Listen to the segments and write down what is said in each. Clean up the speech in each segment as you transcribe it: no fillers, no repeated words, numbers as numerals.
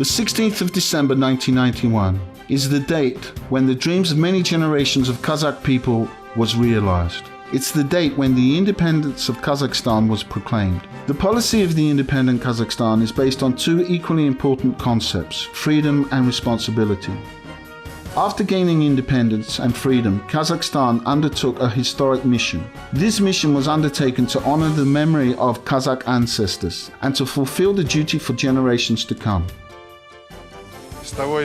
The 16th of December 1991 is the date when the dreams of many generations of Kazakh people was realized. It's the date when the independence of Kazakhstan was proclaimed. The policy of the independent Kazakhstan is based on two equally important concepts: freedom and responsibility. After gaining independence and freedom, Kazakhstan undertook a historic mission. This mission was undertaken to honor the memory of Kazakh ancestors and to fulfill the duty for generations to come. 2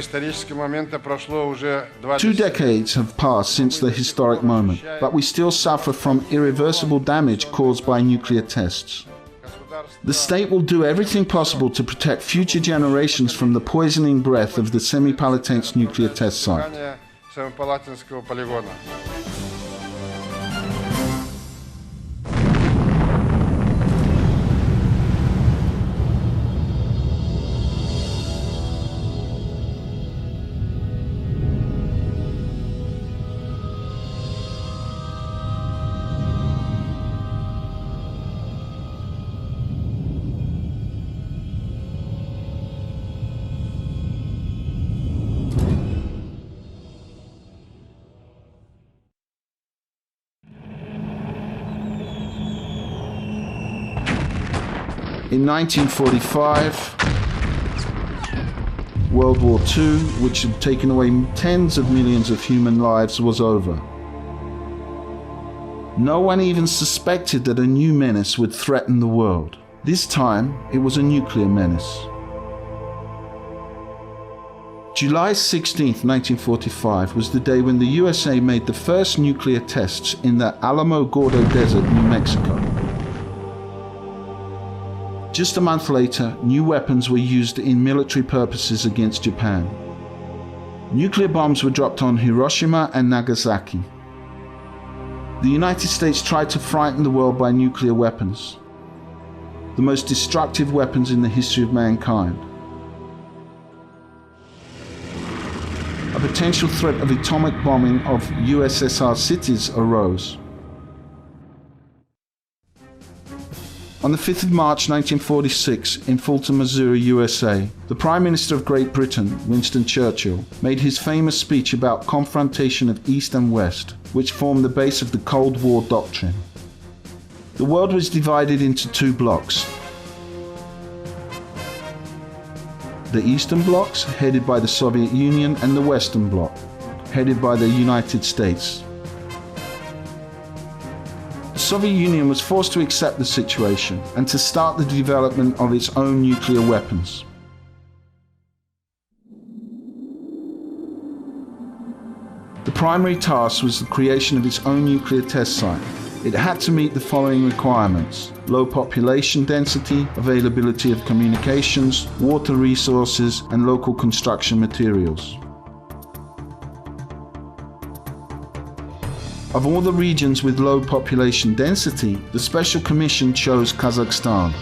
decades have passed since the historic moment, but we still suffer from irreversible damage caused by nuclear tests. The state will do everything possible to protect future generations from the poisoning breath of the Semipalatinsk nuclear test site. In 1945, World War II, which had taken away tens of millions of human lives, was over. No one even suspected that a new menace would threaten the world. This time, it was a nuclear menace. July 16, 1945 was the day when the USA made the first nuclear tests in the Alamo Gordo Desert, New Mexico. Just a month later, new weapons were used in military purposes against Japan. Nuclear bombs were dropped on Hiroshima and Nagasaki. The United States tried to frighten the world by nuclear weapons, the most destructive weapons in the history of mankind. A potential threat of atomic bombing of USSR cities arose. On the 5th of March 1946, in Fulton, Missouri, USA, the Prime Minister of Great Britain, Winston Churchill, made his famous speech about confrontation of East and West, which formed the base of the Cold War doctrine. The world was divided into two blocks. The Eastern blocs, headed by the Soviet Union, and the Western bloc, headed by the United States. The Soviet Union was forced to accept the situation and to start the development of its own nuclear weapons. The primary task was the creation of its own nuclear test site. It had to meet the following requirements: low population density, availability of communications, water resources, and local construction materials. Of all the regions with low population density, the Special Commission chose Kazakhstan.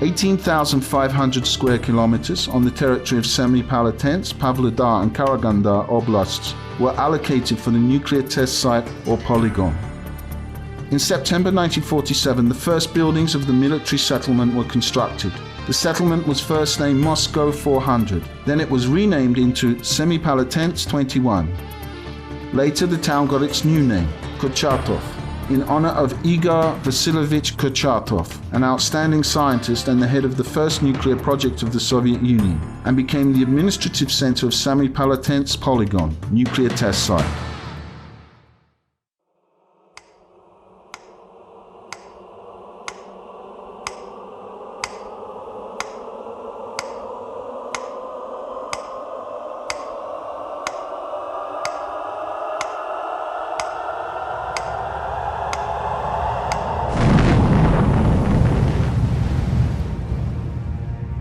18,500 square kilometers on the territory of Semipalatinsk, Pavlodar and Karaganda oblasts were allocated for the nuclear test site, or Polygon. In September 1947, the first buildings of the military settlement were constructed. The settlement was first named Moscow 400, then it was renamed into Semipalatinsk 21. Later the town got its new name, Kurchatov, in honor of Igor Vasilyevich Kurchatov, an outstanding scientist and the head of the first nuclear project of the Soviet Union, and became the administrative center of Semipalatinsk Polygon, nuclear test site.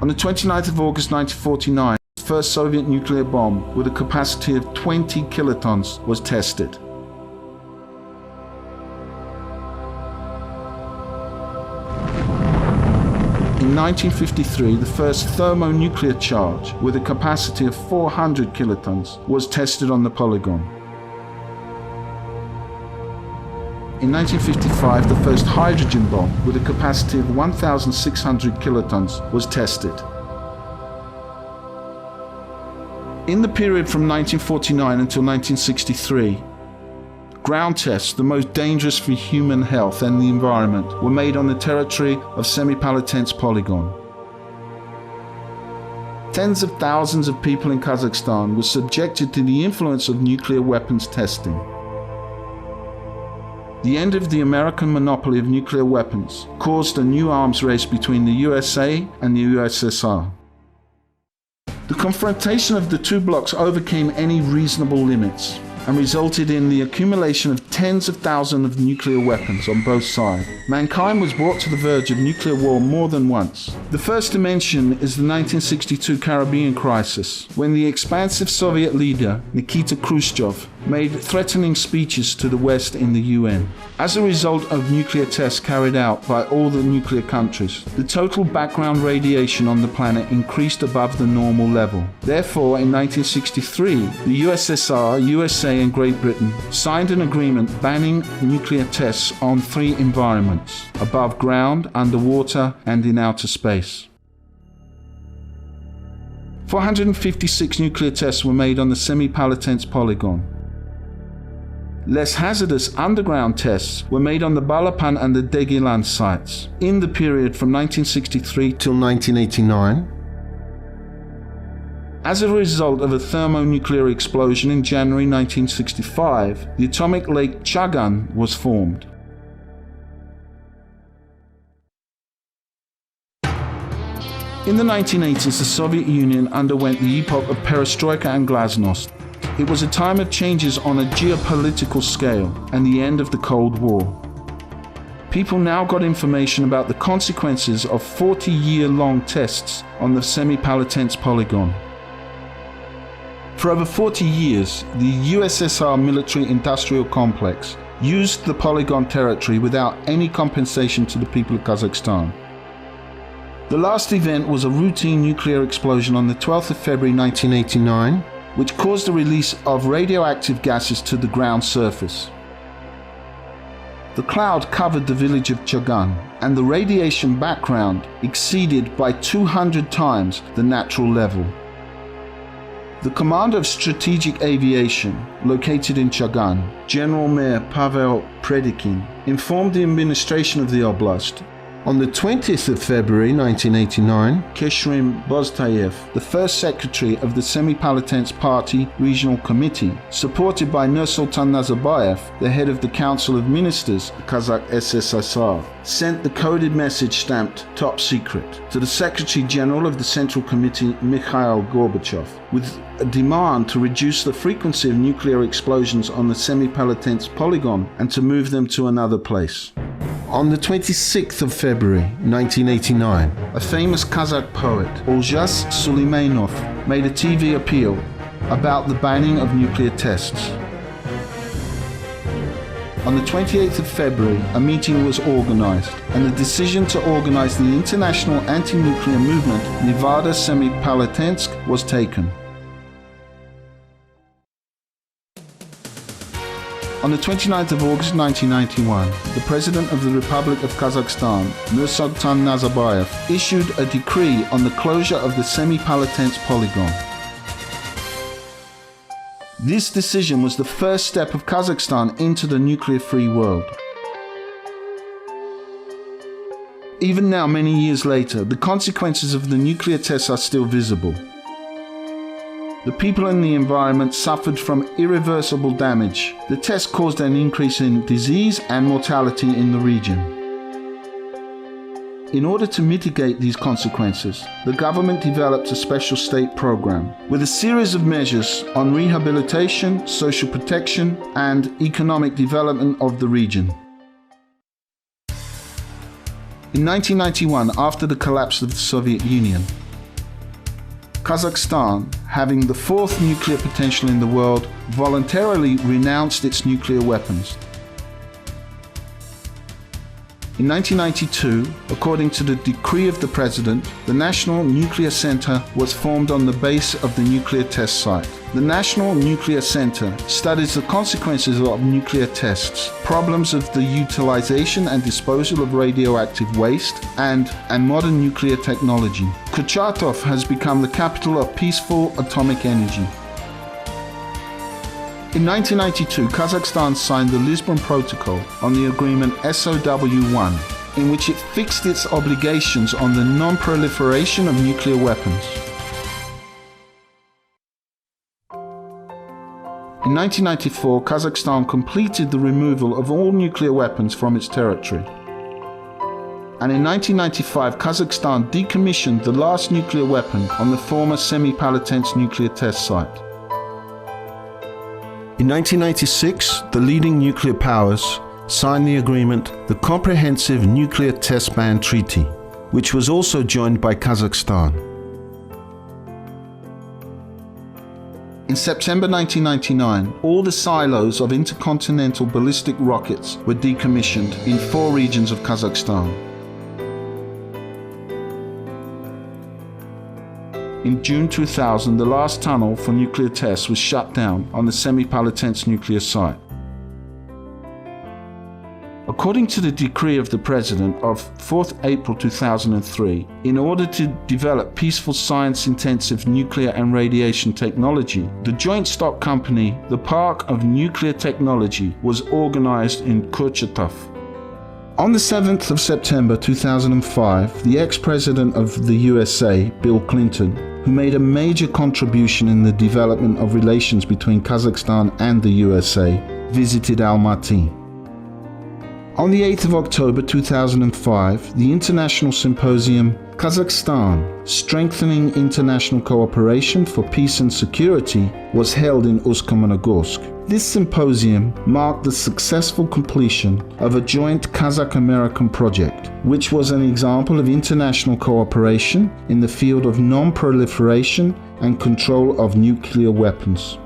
On the 29th of August 1949, the first Soviet nuclear bomb with a capacity of 20 kilotons was tested. In 1953, the first thermonuclear charge with a capacity of 400 kilotons was tested on the Polygon. In 1955, the first hydrogen bomb with a capacity of 1,600 kilotons was tested. In the period from 1949 until 1963, ground tests, the most dangerous for human health and the environment, were made on the territory of Semipalatinsk Polygon. Tens of thousands of people in Kazakhstan were subjected to the influence of nuclear weapons testing. The end of the American monopoly of nuclear weapons caused a new arms race between the USA and the USSR. The confrontation of the two blocs overcame any reasonable limits and resulted in the accumulation of tens of thousands of nuclear weapons on both sides. Mankind was brought to the verge of nuclear war more than once. The first to mention is the 1962 Caribbean crisis, when the expansive Soviet leader Nikita Khrushchev made threatening speeches to the West in the UN. As a result of nuclear tests carried out by all the nuclear countries, the total background radiation on the planet increased above the normal level. Therefore, in 1963, the USSR, USA and Great Britain signed an agreement banning nuclear tests on 3 environments: above ground, underwater and in outer space. 456 nuclear tests were made on the Semipalatinsk Polygon. Less hazardous underground tests were made on the Balapan and the Degilan sites in the period from 1963 till 1989. As a result of a thermonuclear explosion in January 1965, the atomic lake Chagan was formed. In the 1980s, the Soviet Union underwent the epoch of perestroika and glasnost. It was a time of changes on a geopolitical scale and the end of the Cold War. People now got information about the consequences of 40-year-long tests on the Semipalatinsk Polygon. For over 40 years, the USSR military-industrial complex used the Polygon territory without any compensation to the people of Kazakhstan. The last event was a routine nuclear explosion on the 12th of February 1989, which caused the release of radioactive gases to the ground surface. The cloud covered the village of Chagan, and the radiation background exceeded by 200 times the natural level. The commander of strategic aviation, located in Chagan, General Mayor Pavel Predikin, informed the administration of the oblast. On the 20th of February 1989, Keshrim Boztayev, the first secretary of the Semipalatinsk Party Regional Committee, supported by Nursultan Nazarbayev, the head of the Council of Ministers of Kazakh SSSR, sent the coded message stamped Top Secret to the Secretary General of the Central Committee Mikhail with a demand to reduce the frequency of nuclear explosions on the Semipalatinsk Polygon and to move them to another place. On the 26th of February 1989, a famous Kazakh poet, Oljas Suleimanov, made a TV appeal about the banning of nuclear tests. On the 28th of February, a meeting was organized, and the decision to organize the international anti-nuclear movement Nevada Semipalatinsk was taken. On the 29th of August 1991, the President of the Republic of Kazakhstan, Nursultan Nazarbayev, issued a decree on the closure of the Semipalatinsk Polygon. This decision was the first step of Kazakhstan into the nuclear-free world. Even now, many years later, the consequences of the nuclear tests are still visible. The people and the environment suffered from irreversible damage. The test caused an increase in disease and mortality in the region. In order to mitigate these consequences, the government developed a special state program with a series of measures on rehabilitation, social protection, and economic development of the region. In 1991, after the collapse of the Soviet Union, Kazakhstan, having the 4th nuclear potential in the world, voluntarily renounced its nuclear weapons. In 1992, according to the decree of the President, the National Nuclear Center was formed on the base of the nuclear test site. The National Nuclear Center studies the consequences of nuclear tests, problems of the utilization and disposal of radioactive waste, and modern nuclear technology. Kurchatov has become the capital of peaceful atomic energy. In 1992, Kazakhstan signed the Lisbon Protocol on the agreement SOW1, in which it fixed its obligations on the non-proliferation of nuclear weapons. In 1994, Kazakhstan completed the removal of all nuclear weapons from its territory. And in 1995, Kazakhstan decommissioned the last nuclear weapon on the former Semipalatinsk nuclear test site. In 1996, the leading nuclear powers signed the agreement, the Comprehensive Nuclear Test Ban Treaty, which was also joined by Kazakhstan. In September 1999, all the silos of intercontinental ballistic rockets were decommissioned in 4 regions of Kazakhstan. In June 2000, the last tunnel for nuclear tests was shut down on the Semipalatinsk nuclear site. According to the decree of the President of 4th April 2003, in order to develop peaceful science-intensive nuclear and radiation technology, the joint stock company, the Park of Nuclear Technology, was organized in Kurchatov. On the 7th of September 2005, the ex-president of the USA, Bill Clinton, who made a major contribution in the development of relations between Kazakhstan and the USA, visited Almaty. On the 8th of October 2005, the international symposium Kazakhstan, Strengthening International Cooperation for Peace and Security, was held in Usk-Kamenogorsk. This symposium marked the successful completion of a joint Kazakh-American project, which was an example of international cooperation in the field of non-proliferation and control of nuclear weapons.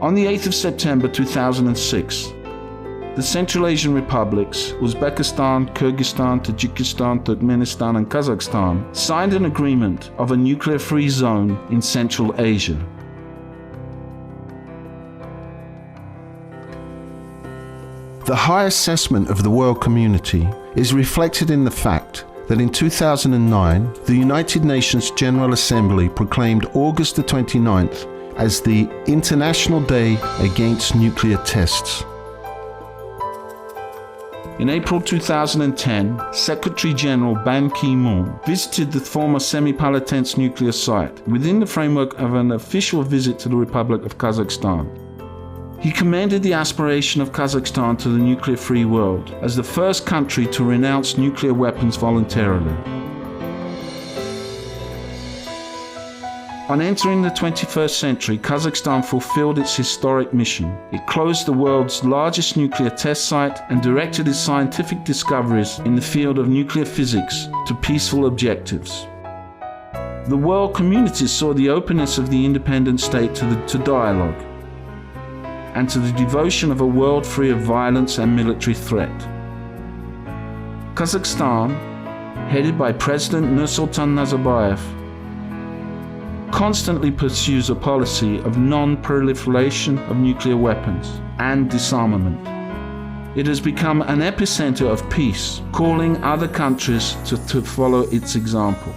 On the 8th of September 2006, the Central Asian republics, Uzbekistan, Kyrgyzstan, Tajikistan, Turkmenistan and Kazakhstan, signed an agreement of a nuclear-free zone in Central Asia. The high assessment of the world community is reflected in the fact that in 2009, the United Nations General Assembly proclaimed August the 29th as the International Day Against Nuclear Tests. In April 2010, Secretary General Ban Ki-moon visited the former Semipalatinsk nuclear site within the framework of an official visit to the Republic of Kazakhstan. He commended the aspiration of Kazakhstan to the nuclear-free world as the first country to renounce nuclear weapons voluntarily. On entering the 21st century, Kazakhstan fulfilled its historic mission. It closed the world's largest nuclear test site and directed its scientific discoveries in the field of nuclear physics to peaceful objectives. The world community saw the openness of the independent state to dialogue and to the devotion of a world free of violence and military threat. Kazakhstan, headed by President Nursultan Nazarbayev, constantly pursues a policy of non-proliferation of nuclear weapons and disarmament. It has become an epicenter of peace, calling other countries to follow its example.